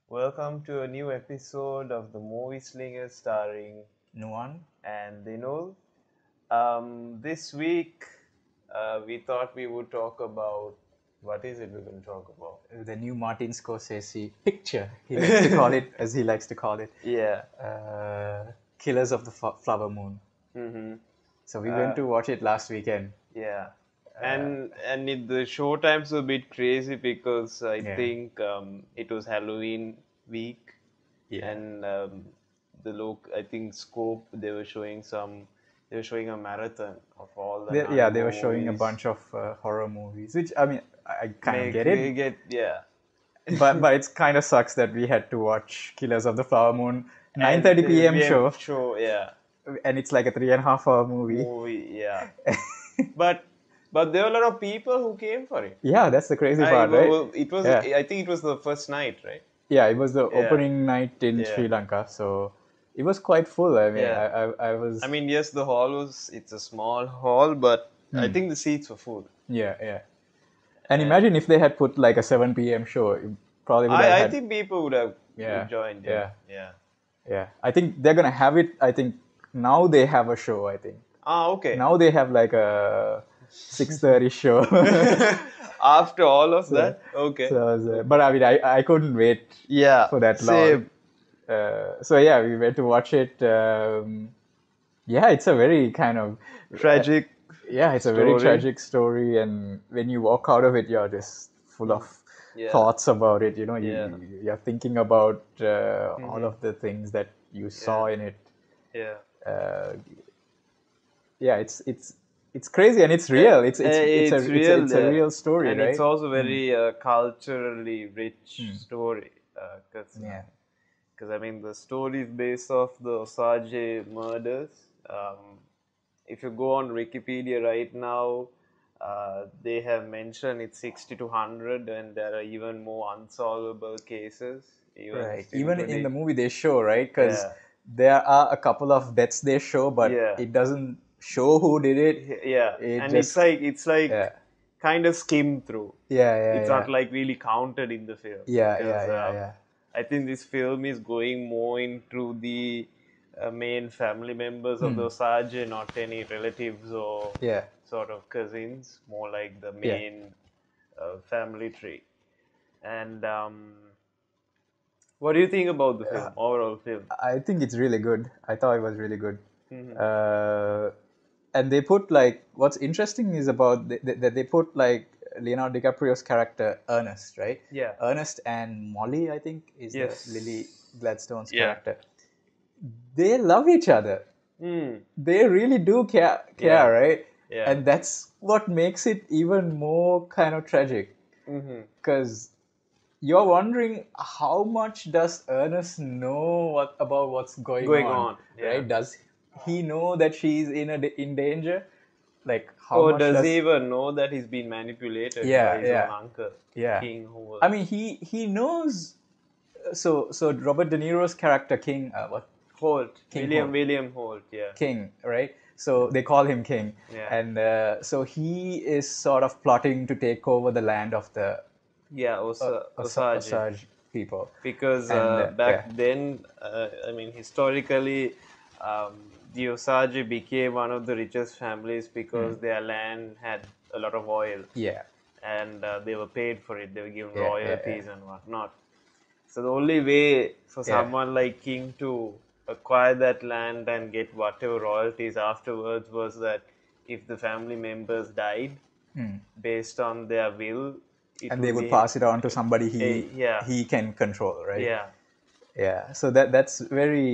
Welcome to a new episode of the Movieslingers starring Nuan. and Dinul. This week, we thought we would talk about what is it we're going to talk about? The new Martin Scorsese picture, he likes to call it, as he likes to call it, Yeah. Killers of the Flower Moon. Mm-hmm. So we went to watch it last weekend. Yeah. The show times were a bit crazy because I Yeah. think it was Halloween week, Yeah. and I think Scope they were showing a marathon of all the They were showing a movies. bunch of horror movies, which I mean, I kind of get it, Yeah. but it's kind of sucks that we had to watch Killers of the Flower Moon 9:30 And p.m. the show, yeah. and it's like a 3.5 hour movie. Yeah. but there were a lot of people who came for it. Yeah, that's the crazy part, right? It was. Yeah. I think it was the first night, right? Yeah, it was the Yeah. opening night in Yeah. Sri Lanka, so it was quite full. I mean, Yeah. I was. I mean, yes, the hall was. It's a small hall, but I think the seats were full. Yeah. And imagine if they had put like a 7 p.m. show, it probably would have I had. think people would have Yeah. joined. Yeah. Yeah. Yeah, I think they're gonna have it. I think now they have a show. I think Ah, okay. now they have like a 6:30 show. After all of that, okay. So, but I mean, I couldn't wait Yeah. for that long. Same. So yeah, we went to watch it. Yeah, it's a very kind of Tragic. Yeah, it's a very story. tragic story, and when you walk out of it, you're just full of Yeah. thoughts about it. You know, Yeah. you're thinking about all of the things that you saw in it. Yeah. Yeah, it's crazy and it's real. It's real, it's a real story, and right? it's also very culturally rich story. Because Yeah. I mean the story is based off the Osage murders. If you go on Wikipedia right now, they have mentioned it's 60 to 100, and there are even more unsolvable cases. Right. still Even in today. the movie they show, right? Because Yeah. there are a couple of deaths they show, but Yeah. it doesn't show who did it. Yeah, It and just- it's like Yeah. kind of skimmed through. Yeah. It's not like really counted in the film. Yeah. Because, I think this film is going more into the main family members of the Osage, not any relatives or Yeah. sort of cousins, more like the main family tree. And what do you think about the film, overall film? I think it's really good. I thought it was really good. And they put like what's interesting is about that they put like Leonardo DiCaprio's character Ernest, right? Yeah. Ernest and Molly, I think, is Yes. the Lily Gladstone's Yeah. character. They love each other. Hmm. They really do care, Yeah. right? Yeah. And that's what makes it even more kind of tragic. Because you're wondering how much does Ernest know about what's going on, yeah. right? Does he know that she's in danger? Like how Or much does he even know that he's been manipulated Yeah, by his yeah. own uncle, Yeah. King, who was... I mean, he knows. So Robert De Niro's character King, what Holt. King William Holt, yeah. King, right? So they call him King, Yeah. and so he is sort of plotting to take over the land of the Yeah, Osage. Osage people. Because And, back yeah. then, I mean, historically, the Osage became one of the richest families because their land had a lot of oil. Yeah, And they were paid for it. They were given Yeah, yeah, royalties and whatnot. So the only way for someone like King to acquire that land and get whatever royalties afterwards was that if the family members died based on their will, it and they would be- pass it on to somebody yeah. he can control, right? Yeah, Yeah. So that's very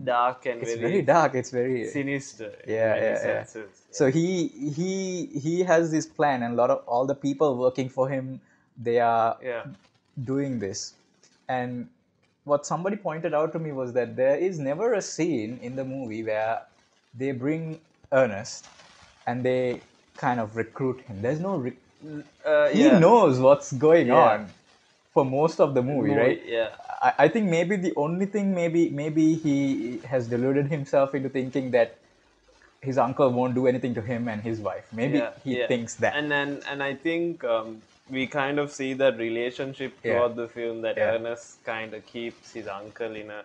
dark and it's very very dark. It's very sinister in Yeah, many yeah. senses. So he has this plan, and a lot of all the people working for him, they are Yeah. doing this. And what somebody pointed out to me was that there is never a scene in the movie where they bring Ernest and they kind of recruit him. There's no he Yeah. knows what's going Yeah. on for most of the movie, right? Yeah. I think maybe the only thing maybe he has deluded himself into thinking that his uncle won't do anything to him and his wife. Maybe he thinks that. And I think we kind of see that relationship Yeah. throughout the film that Yeah. Ernest kind of keeps his uncle in a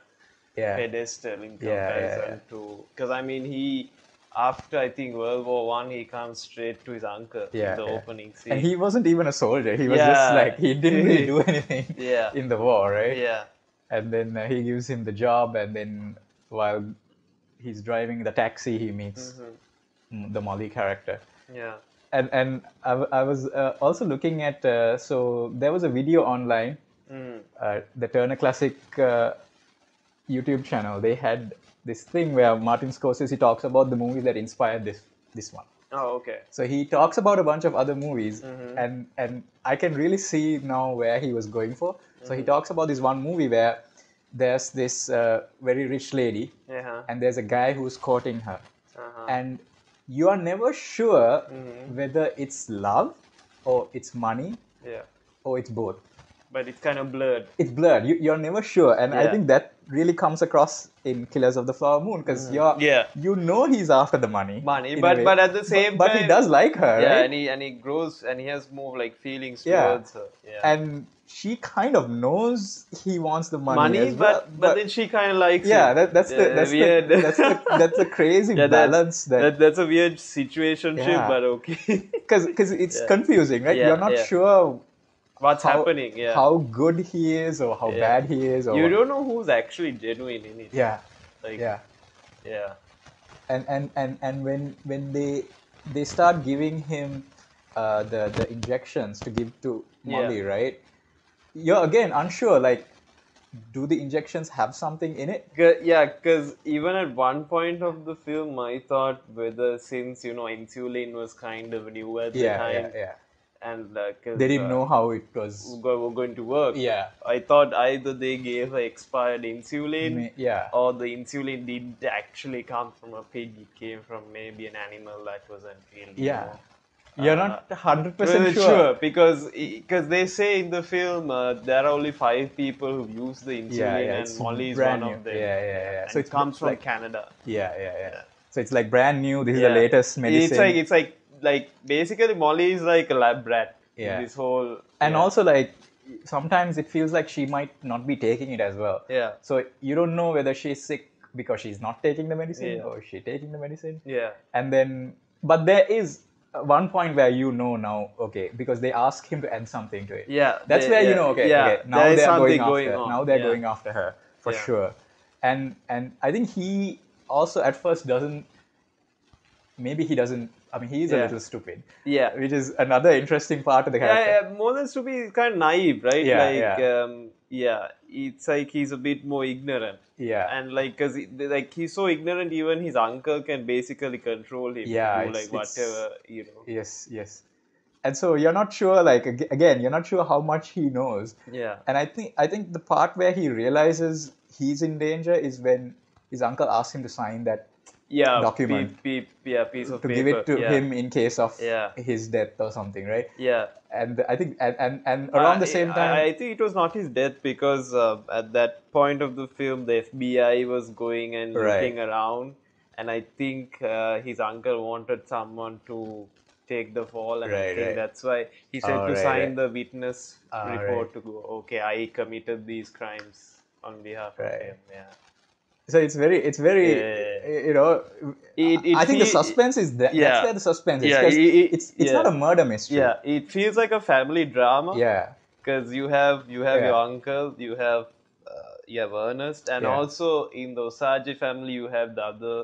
Yeah. pedestal in Yeah, yeah, comparison to, because I mean he, after I think World War I, he comes straight to his uncle in Yeah, the yeah. opening And scene. he wasn't even a soldier. He was just Yeah. like, he didn't really do anything Yeah. in the war, right? Yeah. And then he gives him the job, and then while he's driving the taxi, he meets the Molly character. Yeah. And I was also looking at, so there was a video online, the Turner Classic YouTube channel. They had this thing where Martin Scorsese talks about the movies that inspired this one. Oh, okay. So he talks about a bunch of other movies, and I can really see now where he was going for. So he talks about this one movie where there's this very rich lady, and there's a guy who's courting her, and you are never sure whether it's love or it's money Yeah. or it's both. But it's kind of blurred. It's blurred. You're never sure, and I Yeah. think that really comes across in Killers of the Flower Moon, because Yeah. you know he's after the money, Money, in a but way. but at the same but time, he does like her, yeah, right? and he grows and he has more like feelings Yeah. towards her. Yeah. And she kind of knows he wants the money, as well, but then she kind of likes yeah, him. that's weird. that's the crazy Yeah, balance that's a weird situationship, Yeah. but okay. because it's confusing, right? Yeah, You're not yeah. sure What's happening? Yeah. how good he is or how bad he is, or You don't know who's actually genuine in it. yeah, Like, yeah. yeah. And when they start giving him the injections to give to Molly, right? You're again unsure, like, do the injections have something in it? Yeah, because even at one point of the film, I thought whether, since insulin was kind of new at the time, and They didn't know how it was. were going to work. Yeah. I thought either they gave her expired insulin, Yeah. or the insulin didn't actually come from a pig. It came from maybe an animal that wasn't real. Yeah. You're not 100% Well, sure. because they say in the film there are only 5 people who use the insulin, and it's Molly is brand one new. of them. Yeah. And So it comes from like, Canada. Yeah. So it's like brand new. This is the Yeah. latest medicine. It's like basically Molly is like a lab rat. Yeah. In this whole. And yeah. also, like, sometimes it feels like she might not be taking it as well. Yeah. So you don't know whether she's sick because she's not taking the medicine, Yeah. or is she taking the medicine. Yeah. And then, but there is one point where now, okay, because they ask him to add something to it. Yeah. That's where you know, okay, now there is they're something going after. on. Now they're Yeah. going after her for Yeah. sure. And I think he also at first doesn't. Maybe he doesn't. I mean, he's a Yeah. little stupid. Yeah. Which is another interesting part of the character. Yeah, more than stupid, he's kind of naive, right? Yeah, like, it's like he's a bit more ignorant. Yeah. And like, cause he's so ignorant, even his uncle can basically control him. Yeah, to do like whatever, Yes. And so you're not sure, like, again, you're not sure how much he knows. Yeah. And I think the part where he realizes he's in danger is when his uncle asks him to sign that document. Piece of to paper. give it to yeah. him in case of Yeah. his death or something, right? Yeah. And I think, and around the same time, I think it was not his death, because at that point of the film, the FBI was going and looking around, and I think his uncle wanted someone to take the fall, and I think that's why he said to sign the witness report to go, okay, I committed these crimes on behalf of him. Yeah. So it's very, you know, I think the suspense is that. Yeah. That's where the suspense is. Yeah, 'Cause it's not a murder mystery. Yeah, it feels like a family drama. Yeah. Because you have your uncle, you have Ernest, and also in the Osage family you have the other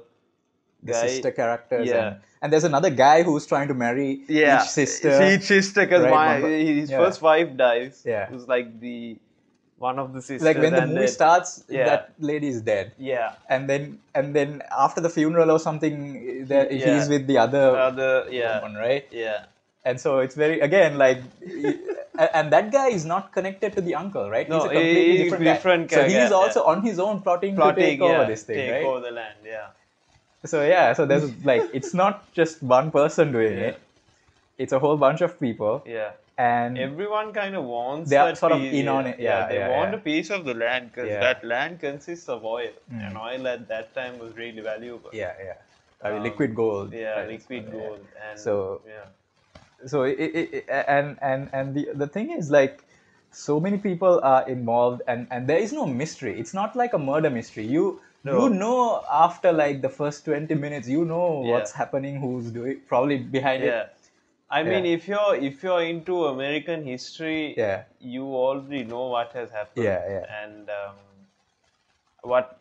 The guy. sister characters. Yeah. And there's another guy who's trying to marry each sister. Because Right, his first wife dies. Yeah. Who's like the one of the sisters. Like when the and movie then- starts, Yeah. that lady is dead. Yeah. And then after the funeral or something, he's with the other woman, right? Yeah. And so it's very, again, like, and that guy is not connected to the uncle, right? No, he's a completely he's different guy. So he's guy, also on his own plotting to take over this thing, take right? over the land, yeah. So there's like, it's not just one person doing it. It's a whole bunch of people. Yeah. And everyone kind of wants they are that sort of piece, in on it. they want a piece of the land, because Yeah. that land consists of oil, and oil at that time was really valuable. Yeah. I mean, liquid gold. Yeah, liquid gold. And So- yeah. So and the thing is like so many people are involved and there is no mystery. It's not like a murder mystery. You No, know after like the first 20 minutes you know yeah, what's happening, who's doing probably behind it. yeah. I mean, Yeah. if you're into American history, Yeah. you already know what has happened, Yeah. Yeah. and what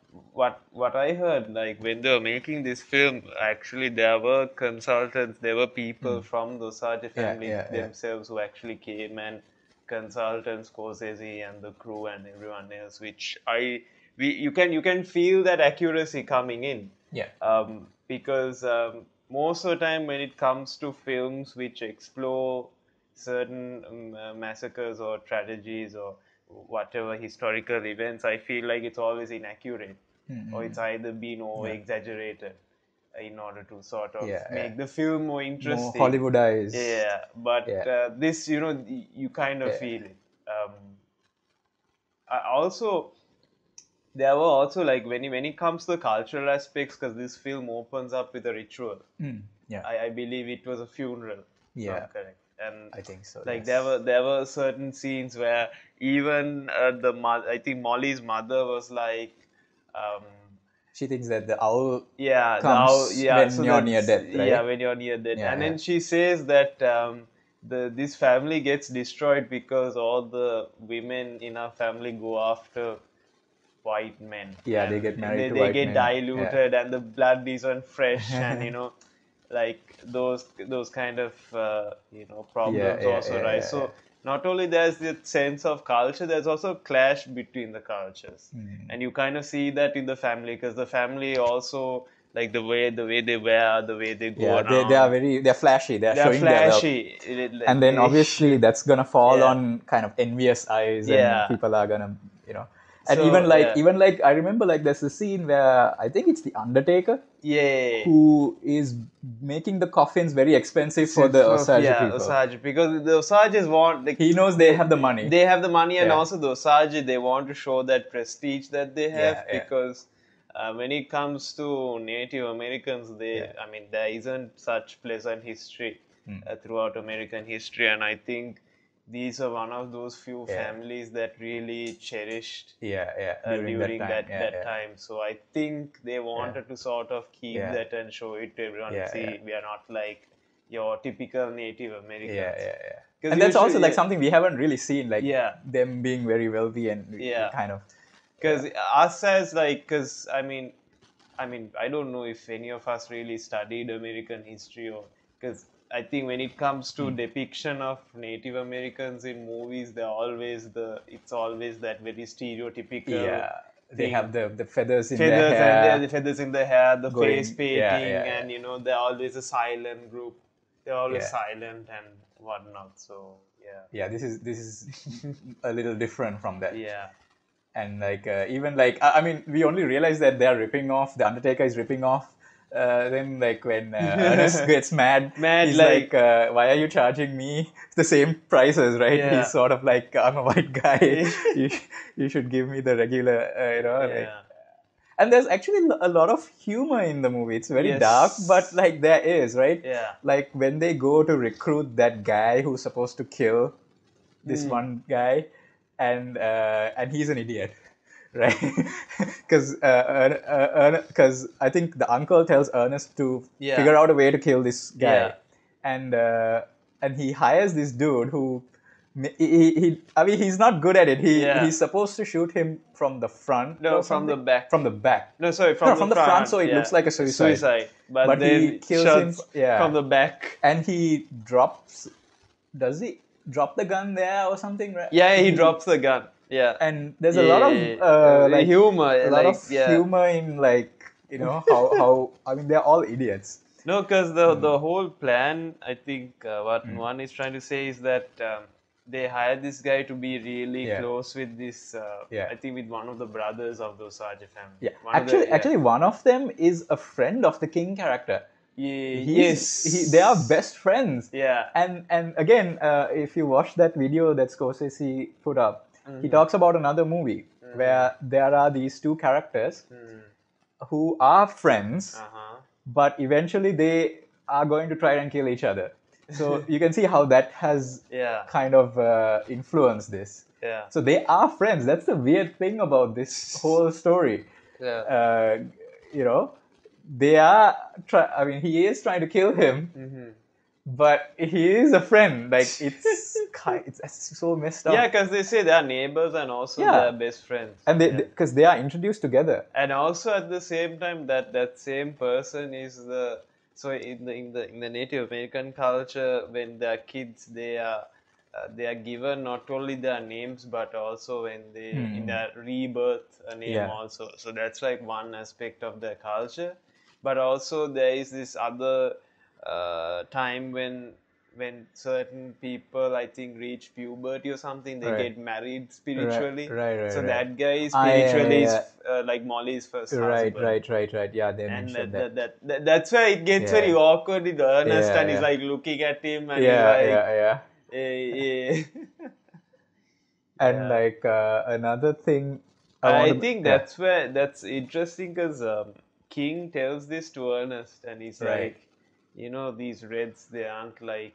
what I heard, like when they were making this film, actually there were consultants, there were people from the Osage Yeah. family Yeah. Yeah. themselves who actually came and consulted Scorsese and the crew and everyone else, which you can feel that accuracy coming in, Yeah. because most of the time when it comes to films which explore certain massacres or tragedies or whatever historical events, I feel like it's always inaccurate, or it's either been over Yeah. exaggerated in order to sort of Yeah. Yeah. make the film more More interesting. Hollywoodized. Yeah, but Yeah. this, you kind of Yeah. feel it. Also, there were also, like, when it comes to the cultural aspects, because this film opens up with a ritual. Yeah. I believe it was a funeral, if I'm Yeah. correct. And I think so. like there Yes. were there were certain scenes where even I think Molly's mother was like, um, She thinks that the owl yeah, comes yeah, when so you're near that's, death, yeah, right? when you're near that, Yeah. and Yeah. then she says that this family gets destroyed because all the women in our family go after white men, Yeah. They and get married they, to they white get men. Yeah. diluted and the blood isn't fresh, and like those kind of Yeah. problems Yeah. also, Yeah. right? Yeah. So not only there's the sense of culture, there's also clash between the cultures, and you kind of see that in the family, because the family also, like the way they wear, the way they go Yeah. They are around, they're flashy. They're they're showing their wealth. flashy. And then obviously that's gonna fall Yeah, on kind of envious eyes and yeah. people are gonna you know and So yeah, even like I remember like there's a scene where I think it's the Undertaker yeah. who is making the coffins very expensive for the Osage Yeah, people. Osage, because the Osages want, like, He knows they have the money. they have the money, and Yeah. also the Osage, they want to show that prestige that they have, Yeah. Yeah. because when it comes to Native Americans, Yeah. I mean, there isn't such pleasant history throughout American history, and I think these are one of those few Yeah. families that really cherished Yeah. Yeah. During that during time. that Yeah. that Yeah. time. So I think they Yeah. wanted to sort of keep Yeah. that and show it to everyone. Yeah. See, Yeah. we are not like your typical Native Yeah, Americans. yeah, yeah. 'Cause And that's also usually, like something we haven't really seen, like yeah, them being very wealthy and yeah. kind of. Because us as, like, because I mean, I don't know if any of us really studied American history, or because I think when it comes to depiction of Native Americans in movies, it's always that very stereotypical Yeah, they thing. have the feathers in their Feathers, and hair. the feathers in the hair, the face Going, yeah, painting, yeah, and they're always a silent group. They're always yeah, silent and whatnot. So yeah, yeah. This is a little different from that. yeah, And like even like I mean, we only realize that they are ripping off. The Undertaker is ripping off. Then like when Ernest gets mad, Mad, he's like, like, "Why are you charging me the same prices?" Right? yeah, He's sort of like, "I'm a white guy. You should give me the regular, like." yeah, And there's actually a lot of humor in the movie. It's very dark, but yes, like there is, right? yeah, Like when they go to recruit that guy who's supposed to kill this one guy, and he's an idiot, right? Because I think the uncle tells Ernest to yeah, figure out a way to kill this yeah, guy, and and he hires this dude who I mean he's not good at it. yeah. He's supposed to shoot him from the front No, or from the something. back. From the back. No, sorry, No, from from the front, so it yeah. looks like a suicide. Suicide, but But then he kills him. shots Yeah. from the back. And he drops. Does he drop the gun there or something? Right? Yeah, he drops the gun. Yeah, And there's a lot of like humor, a lot like, of yeah. humor in like how I mean they're all idiots. No, because the whole plan, I think, what one is trying to say is that they hired this guy to be really Yeah. close with this. Yeah. I think with one of the brothers of the Osage family. Yeah, One of the- actually, one of them is a friend of the king character. yes, They are best friends. Yeah. And again, if you watch that video that Scorsese put up, he talks about another movie where there are these two characters who are friends, Uh-huh. but eventually they are going to try and kill each other. So you can see how that has Yeah. kind of influenced this. Yeah. So they are friends. That's the weird thing about this whole story. Yeah. You know, they are. I mean, he is trying to kill him, but he is a friend. Like it's so messed up. Yeah, because they say they are neighbors and also they Yeah. are best friends. And Yeah. because they are introduced together. And also at the same time that same person is the so in the Native American culture, when they are kids, they are given not only their names but also when they in their rebirth a name Yeah. also. So that's like one aspect of their culture. But also there is this other time when certain people, I think, reach puberty or something, they Right. get married spiritually. Right. So that guy Yeah, spiritually yeah. is like Molly's first Right. husband. Yeah, they And mentioned that. that's why it gets Yeah. very awkward with Ernest, Yeah, and he's yeah. like looking at him and Yeah. he's like, And yeah. like another thing I I want to, think yeah, that's interesting because King tells this to Ernest, and he's right. like, these Reds, they aren't like,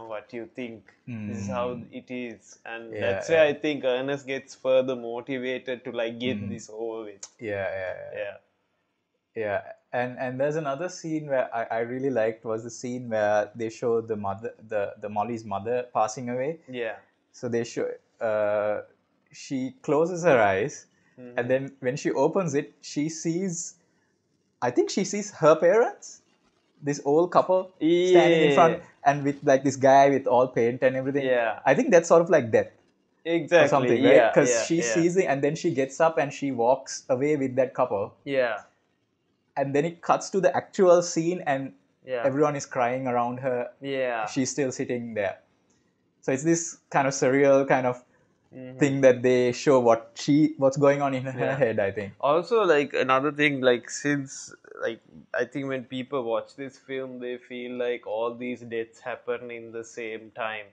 what you think. This is how it is. And Yeah, that's where I think Ernest gets further motivated to like get this over with. yeah. Yeah. Yeah, and there's another scene where I really liked was the scene where they show the mother, the Molly's mother passing away. Yeah. So they show she closes her eyes, and then when she opens it, she sees, I think she sees her parents, this old couple standing in front, and with like this guy with all paint and everything. Yeah. I think that's sort of like death Exactly. or something, right? Yeah. Because Yeah. she yeah. sees it, and then she gets up and she walks away with that couple. Yeah. And then it cuts to the actual scene, and Yeah. everyone is crying around her. Yeah. She's still sitting there. So it's this kind of surreal kind of thing that they show what's going on in her head, I think. Also, like another thing, like since like I think when people watch this film, they feel like all these deaths happen in the same time.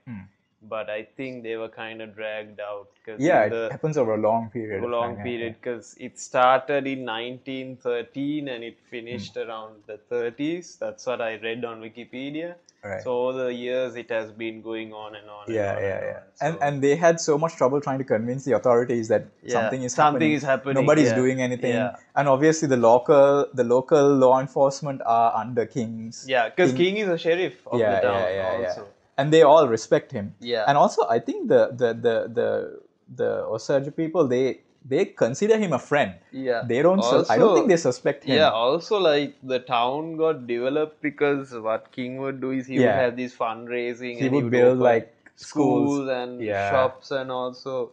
But I think they were kind of dragged out because Yeah, it happens over a long period of long time. period because it started in 1913 and it finished around the 30s. That's what I read on Wikipedia. Right. So over the years, it has been going on and on. Yeah. So, And they had so much trouble trying to convince the authorities that something is happening. Nobody's doing anything. Yeah. And obviously the local law enforcement are under King's. Yeah, because King is a sheriff of the town also. And they all respect him. Yeah. And also I think the Osage people, they consider him a friend. Yeah. They don't. I don't think they suspect him. Yeah. Also, like the town got developed because what King would do is he would have these fundraising. He and would build open like schools and shops, and also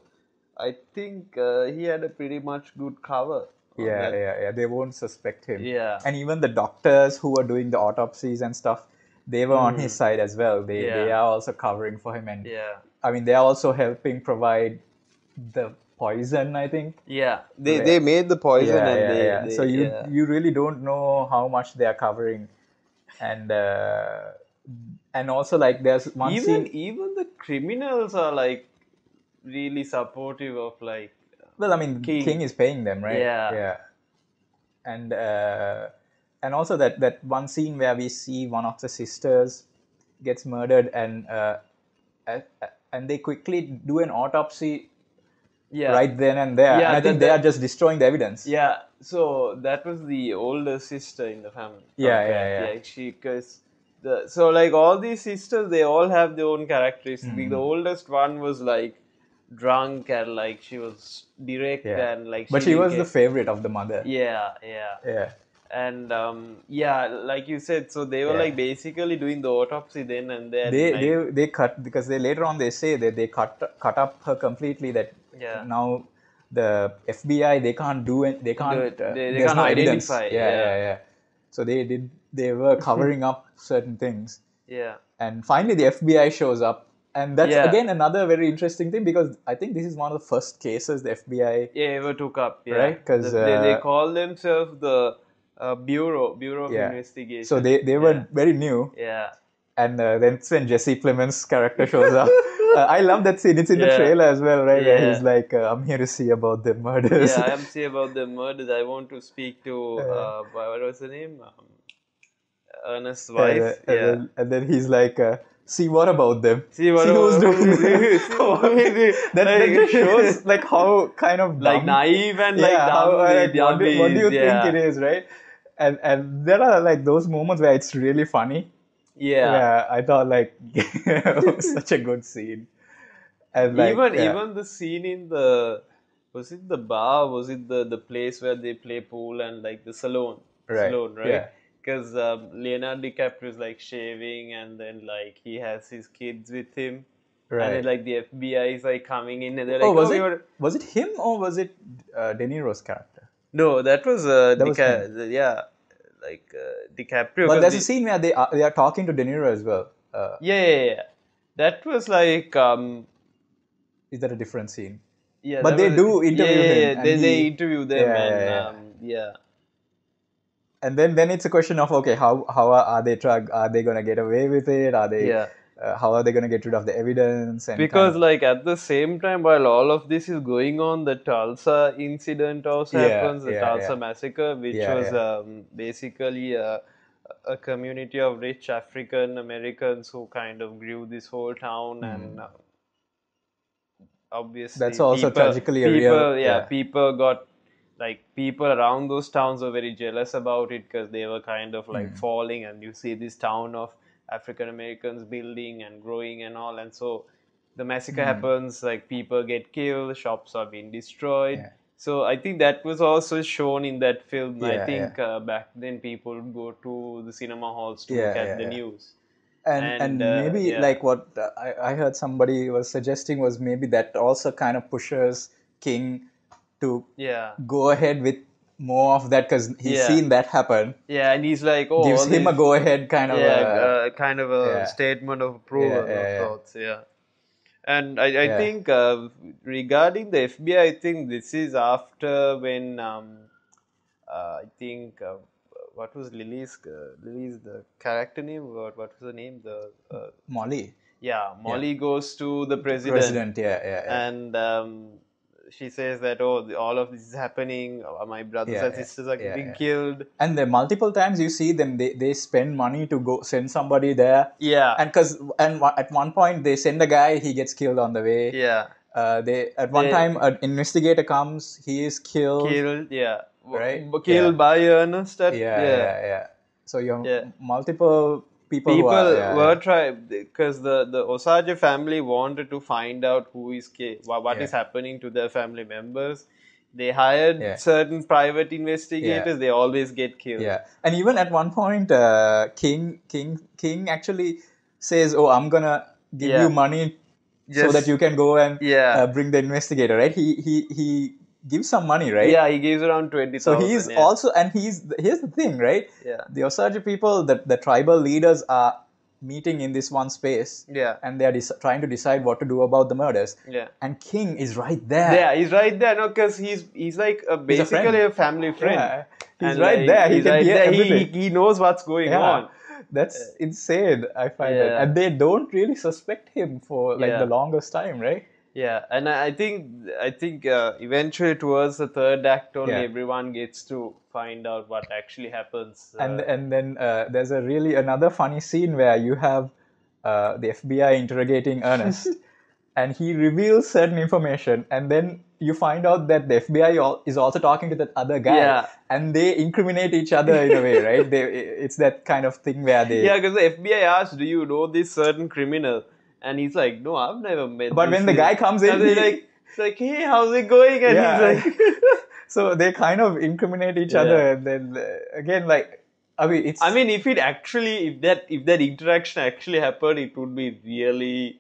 I think he had a pretty much good cover. Yeah. They won't suspect him. Yeah. And even the doctors who were doing the autopsies and stuff, they were on his side as well. They are also covering for him, and I mean they are also helping provide the poison, I think. Yeah, they made the poison and they so you really don't know how much they are covering, and also like there's one scene. Even the criminals are like really supportive of like. Well, I mean, King is paying them, right? Yeah. And also that one scene where we see one of the sisters gets murdered, and they quickly do an autopsy. Yeah. Right then and there. Yeah, and I think they are just destroying the evidence. Yeah. So that was the older sister in the family. Yeah. So like all these sisters, they all have their own characteristics. The oldest one was like drunk and like she was direct and like. But she was the favorite of the mother. Yeah. And like you said, so they were like basically doing the autopsy then and there. They cut, because they later on they say that they cut up her completely, that now the FBI they can't do it, they can't can't identify. Yeah. So they were covering up certain things. Yeah. And finally the FBI shows up. And that's again another very interesting thing, because I think this is one of the first cases the FBI ever took up. Yeah. Right? Because they call themselves the Bureau of Investigation. So they were very new. Yeah. And then when Jesse Plemons' character shows up, I love that scene. It's in the trailer as well, right? Yeah. Where he's like, I'm here to see about the murders. Yeah, I'm see about the murders. I want to speak to, what was the name? Ernest's wife. And then he's like, See what about them? See what who's about doing who's that just shows like how kind of like dumb, naive and like yeah, how dumb like what do is. you think Yeah, it is, right? And there are like those moments where it's really funny. yeah. Yeah, I thought like it was such a good scene. And like yeah, Even the scene in the, was it the bar? Was it the place where they play pool and like the right, salon, right? yeah, Because Leonardo DiCaprio is like shaving, and then like he has his kids with him, and then right. like the FBI is like coming in, and they're Oh, like, "Oh, we were." was it him or was it De Niro's character? No, that was That was him. yeah, like DiCaprio. But Because there's a scene where they are talking to De Niro as well. yeah. That was like Is that a different scene? yeah, But that they was do interview him, and They interview them, yeah, and yeah, yeah. yeah. And then it's a question of okay, how are they are they gonna get away with it? Are they Yeah. how are they gonna get rid of the evidence and kind Because of like at the same time, while all of this is going on, the Tulsa incident also yeah, happens, the yeah, Tulsa yeah, massacre, which yeah, was yeah. basically a community of rich African Americans who kind of grew this whole town, and That's obviously also tragically a real yeah. people got, like, people around those towns were very jealous about it because they were kind of like falling, and you see this town of African Americans building and growing and all, and so the massacre happens, like people get killed, shops are being destroyed. Yeah. So I think that was also shown in that film. I Yeah, think back then people would go to the cinema halls to Yeah, look at yeah, the yeah. news. And maybe Yeah. like what I heard somebody was suggesting was maybe that also kind of pushes King to Yeah. go ahead with more of that because he's Yeah. seen that happen. Yeah, and he's like, oh, Gives all him a these, go ahead kind of kind of a yeah, statement of yeah, approval yeah, of yeah, sorts. Yeah, and I yeah, think regarding the FBI, I think this is after when I think what was Lily's the character name? What was the name? The Molly, yeah, yeah, Molly goes to the president, president, yeah, yeah, yeah, and she says that, oh, all of this is happening. My brothers yeah, and yeah, sisters are yeah, getting yeah. killed. And the multiple times you see them, they spend money to go send somebody there. Yeah. And at one point they send a guy, he gets killed on the way. Yeah. They at one time an investigator comes, he is killed. Killed, yeah. Right? Killed Yeah. by Ernest. Yeah. So you have Yeah. multiple people who People are were trying, because the Osage family wanted to find out who is what is happening to their family members. They hired certain private investigators. They always get killed. Yeah, and even at one point, King actually says, "Oh, I'm gonna give you money so that you can go and bring the investigator." Right? He gives some money, right? Yeah, he gives around 20,000. So he's also, and here's the thing, right? Yeah. The Osage people, the tribal leaders are meeting in this one space. Yeah. And they are trying to decide what to do about the murders. Yeah. And King is right there. Yeah, he's right there. No, because he's like basically a family friend. Yeah. He's and right there. He can hear everything. He knows what's going on. That's insane. I find it, and they don't really suspect him for like the longest time, right? Yeah, and I think eventually towards the third act only everyone gets to find out what actually happens. And then there's another funny scene where you have the FBI interrogating Ernest, and he reveals certain information, and then you find out that the FBI is also talking to that other guy, and they incriminate each other in a way, right? It's that kind of thing where they because the FBI asks, "Do you know this certain criminal?" And he's like, "No, I've never met." But when the guy comes in, it's like, "Hey, how's it going?" And he's like, so they kind of incriminate each other, and then again, like, I mean, if that interaction actually happened, it would be really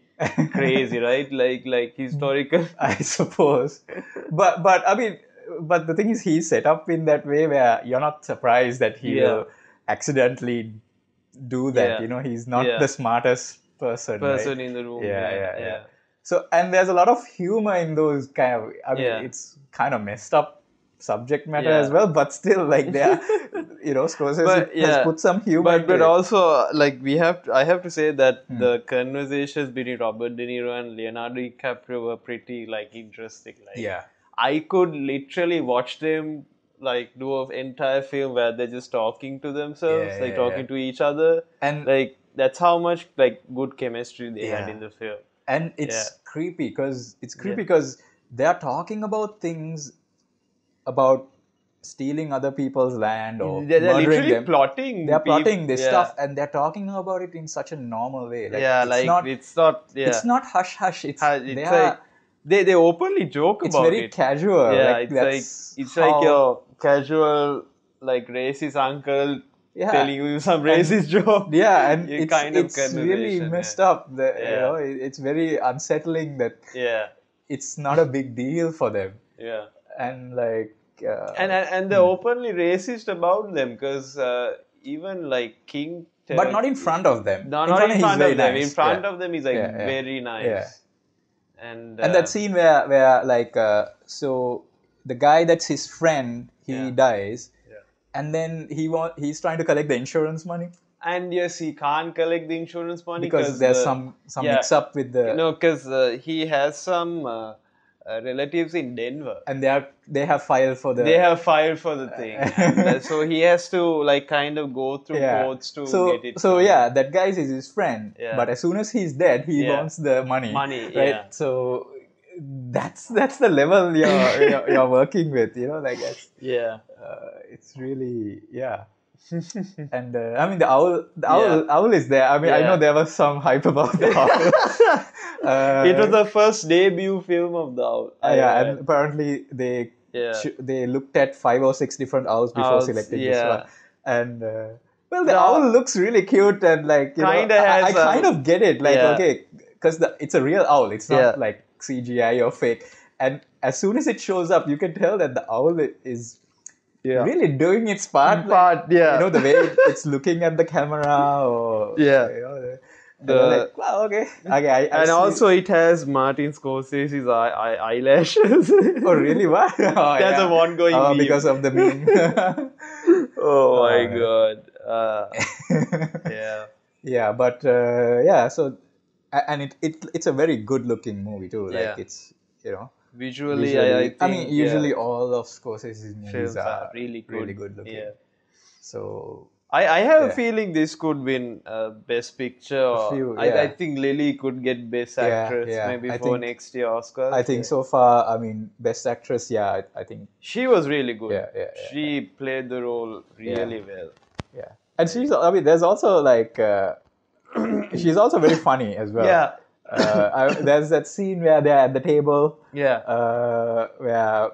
crazy, right? Like historical, I suppose. But I mean, but the thing is, he's set up in that way where you're not surprised that he will accidentally do that. You know, he's not the smartest person right? in the room. Yeah. So, and there's a lot of humor in those kind of, I mean, it's kind of messed up subject matter as well, but still, like, they are, Scorsese has put some humor but also, like, I have to say that the conversations between Robert De Niro and Leonardo DiCaprio were pretty, like, interesting. Like, I could literally watch them, do an entire film where they're just talking to themselves, talking to each other. And like, that's how much like good chemistry they had Yeah. in the film. And Yeah. it's creepy because they are talking about things about stealing other people's land or They're murdering literally them. plotting. They're plotting this Yeah. stuff, and they're talking about it in such a normal way. Like Yeah, it's like not it's not. Yeah, it's not hush hush. It's It's they like are they openly joke it's about very it. casual. Yeah, Like that's it's how, like your casual like racist uncle yeah. telling you some And- racist joke. Yeah, and You kind of it's really conversation, messed yeah. up. You Yeah. know, it's very unsettling that Yeah, it's not a big deal for them. yeah. And like And they're openly racist about them because even like King, but not in front of them. not he's in front very of them. nice. In front Yeah. of them, he's like Yeah, yeah. very nice. Yeah. And And that scene where like so the guy that's his friend, he Yeah. dies, Yeah. and then he's trying to collect the insurance money And yes, he can't collect the insurance money because there's some yeah. mix up with the because he has some relatives in Denver. and they have filed for the They have filed for the thing, and so he has to like kind of go through courts to get it. So yeah, that guy is his friend, Yeah. but as soon as he's dead, he Yeah. wants the money. Money, right? yeah. So that's the level you're working with, you know, like that's, Yeah. it's really and I mean the owl is there. I mean I Yeah. know there was some hype about the owl. It was the first debut film of the owl. And apparently they Yeah. they looked at 5 or 6 different owls before Owls, selecting this yeah. one. And well, the The owl looks really cute, and like you Kinda know, has I kind of get it. Like yeah. okay, because it's a real owl. It's not Yeah. like CGI or fake. And as soon as it shows up, you can tell that the owl is Yeah. really doing its part. Yeah. You know, the way it's looking at the camera, or Yeah. you know, The- you're like, wow, okay. I And see. also, it has Martin Scorsese's eyelashes. Oh really? What? Oh, That's yeah. an ongoing meme. Because of the meme. Oh my yeah. god. Yeah. Yeah, but so and it's a very good looking movie too. Like Yeah. it's, you know, Visually, visually, I think. mean usually all of Scorsese's movies films are really good. looking. Yeah. So I have a Yeah. feeling this could win Best Picture. Or few, I yeah. think Lily could get Best Yeah, Actress yeah. maybe I for think- next year Oscars. I think so far, I mean, Best Actress, I think, She was really good. Yeah. She played the role really well. yeah. And there's also like, she's also very funny as well. Yeah. There's that scene where they're at the table, Yeah. where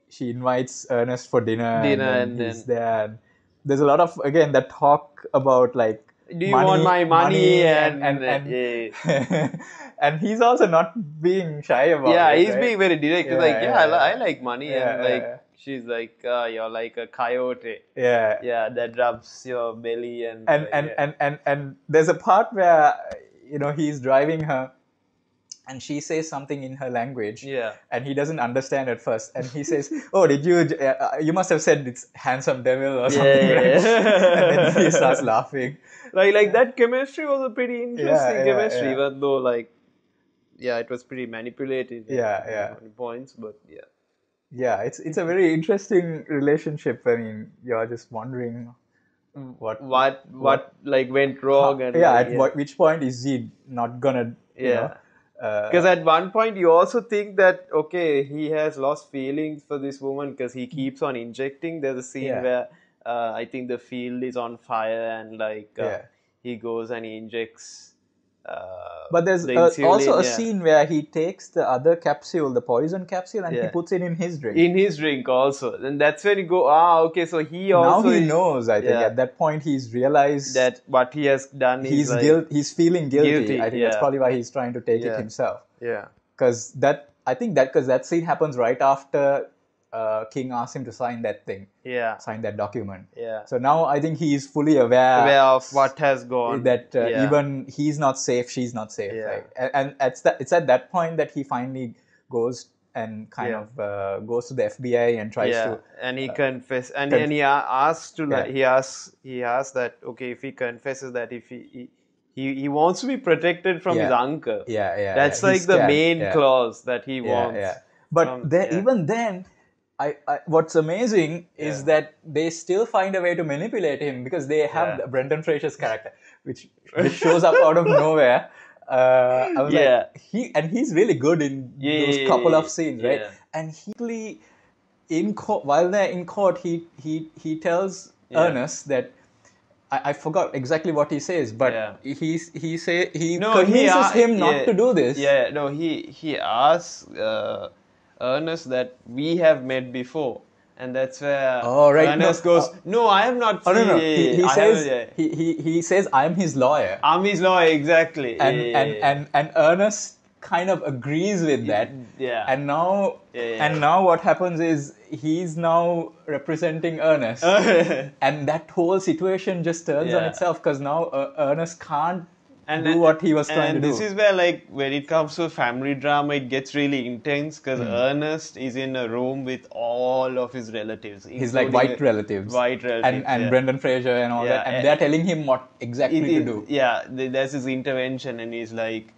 she invites Ernest for dinner, and then he's there. And there's a lot of, again, that talk about like, Do you want my money? And yeah. And he's also not being shy about yeah, it. he's right? being very direct. He's Yeah, like, yeah. I like money. Yeah, and like, yeah. she's like, you're like a coyote. Yeah. Yeah, that rubs your belly. And And there's a part where, you know, he's driving her and she says something in her language. Yeah. And he doesn't understand at first. And he says, oh, you must have said it's handsome devil or something. Yeah. Right? And then he starts laughing. Like that chemistry was a pretty interesting Yeah, chemistry, yeah. even though like, yeah, it was pretty manipulated. Yeah. On points, but yeah. Yeah, it's a very interesting relationship. I mean, you're just wondering what like went wrong and yeah, like, at which point is he not gonna, you know, because at one point you also think that okay, he has lost feelings for this woman because he keeps on injecting. There's a scene Yeah. where I think the field is on fire and like he goes and he injects. But there's the insulin, also a scene where he takes the other capsule, the poison capsule, and he Yeah. puts it in his drink. in his drink also. And that's when you go, okay, so he Now also he knows, I think. yeah. At that point, he's realized that what he has done he's is like, he's feeling guilty. guilty, I think that's yeah. probably why he's trying to take it Yeah. himself. yeah. Because that scene happens right after King asks him to sign that thing, Yeah. sign that document. Yeah. So now I think he is fully aware of what has gone. that Yeah. even he's not safe, she's not safe. Yeah. Right? And it's at that point that he finally goes and kind Yeah. of goes to the FBI and tries yeah, to. and he confess, and he asks to like he asks that okay, if he confesses that if he wants to be protected from Yeah. his uncle. Yeah. That's yeah. like He's the scared. main Yeah. clause that he Yeah, wants. yeah. But from- yeah. even then, what's amazing is Yeah. that they still find a way to manipulate him because they have Yeah. Brendan Fraser's character, which just shows up out of nowhere. I was Yeah. like, he's really good in Yeah, those yeah, couple yeah, of scenes, right? yeah. And in court, while they're in court, he tells Yeah. Ernest that I forgot exactly what he says, but Yeah. he No, convinces him not yeah, to do this. Yeah, no, he asks Ernest that we have met before, and that's where Oh, right. No, Ernest goes, "No, I have not oh, no, seen. no. Yeah, He I says haven't. Yeah. he says I'm his lawyer, I'm his lawyer, exactly. Yeah, and yeah, yeah, and Ernest kind of agrees with that. yeah. And now Yeah. now what happens is he's now representing Ernest, and that whole situation just turns on Yeah. itself because now Ernest can't And do what he was trying to and do. this is where, like, when it comes to family drama, it gets really intense because Ernest is in a room with all of his relatives. His like including white the- relatives, White relatives. and yeah. Brendan Fraser and all Yeah, that, and they're telling him what exactly to do. Yeah, there's his intervention, and he's like,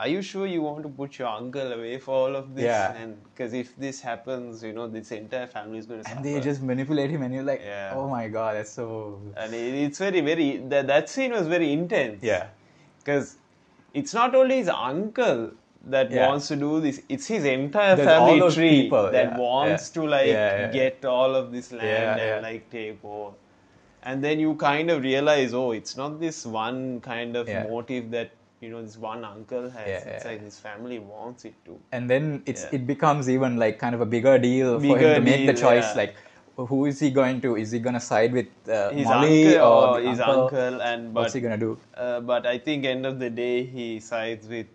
"Are you sure you want to put your uncle away for all of this? Yeah. And because if this happens, this entire family is going to And suffer." they just manipulate him, and you're like, Yeah. oh my god, that's so. And it's very that scene was very intense. Yeah. Because it's not only his uncle that Yeah. wants to do this; it's his entire There's all family those tree people, that yeah, wants yeah. to like Yeah. get all of this land Yeah, and yeah. like take over. And then you kind of realize, oh, it's not this one kind of Yeah. motive that this one uncle has. Yeah, It's yeah. like his family wants it to. And then Yeah. it becomes even like kind of a bigger deal for Bigger him to make the deal, choice. yeah. Like, who is he going to? Is he going to side with His Molly uncle or the his uncle? uncle, and What's he going to do? but I think end of the day he sides with